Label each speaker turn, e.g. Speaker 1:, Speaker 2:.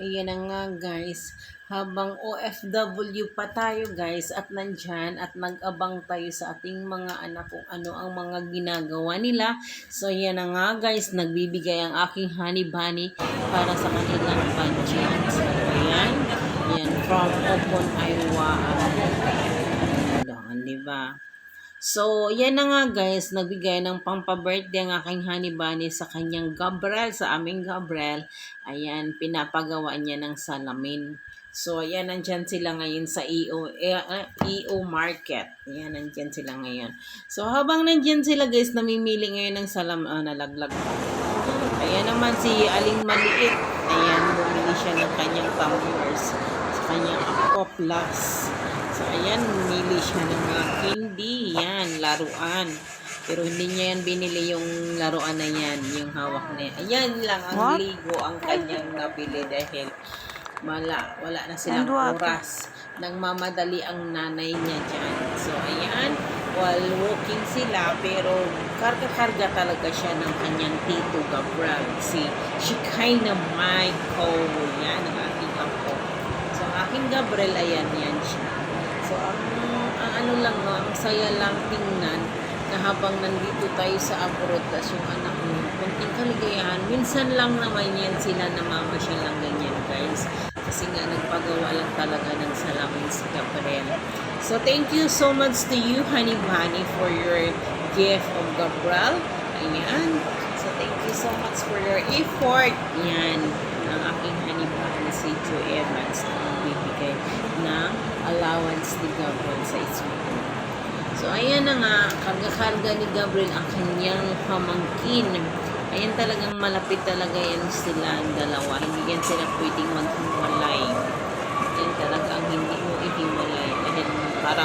Speaker 1: Ayan na nga guys, habang OFW pa tayo guys at nandyan at nag-abang tayo sa ating mga anak kung ano ang mga ginagawa nila. So ayan na nga guys, nagbibigay ang aking honey bunny para sa kanilang budget. So ayan, ayan from Opon, Iowa. Ano, diba? So, yan na nga guys, nagbigay ng pampa-birthday ang aking honey bunny sa kanyang Gabriel, sa aming Gabriel. Ayan, pinapagawa niya ng salamin. So, ayan, nandyan sila ngayon sa EO Market. Ayan, nandyan sila ngayon. So, habang nandyan sila guys, namimili ngayon ng nalaglag pa. Ayan naman si Aling Maliit. Ayan, bumili siya ng kanyang tumblers sa kanyang Aqua Plus. So, ayan, bumili siya ng mga candy. Yan, laruan. Pero hindi niya yan binili yung laruan na yan, yung hawak na yan. Ayan lang ang ligo ang kanyang nabili dahil wala na silang oras. Nang mamadali ang nanay niya dyan. So, ayan, while walking sila, pero karga-karga talaga siya ng kanyang tito Gabriel. Si Shekinah Michael. Yan, ang aking apo. So, ang aking Gabriel, ayan, yan siya. So, ang ano lang, no, ang saya lang tingnan na habang nandito tayo sa abroad, tas yung anak mo, kunting kaligayahan, minsan lang naman yan sila namamasyal lang ganyan, guys. Kasi nga, nagpagawa lang talaga ng salamin si Gabriel. So, thank you so much to you, Honey Bunny, for your gift of Gabriel. Ayan. So, thank you so much for your effort. Yan, ng aking Honey Bunny, si Joe Evans, na magbibigay ng allowance ni Gabriel sa school. So, ayan na nga, karga-karga ni Gabriel ang kanyang pamangkin. Ayan talagang malapit talaga yan sila, dalawa. Hindi yan sila pwedeng maghiwalay. Yan talaga ang hindi mo ihiwalay. Dahil para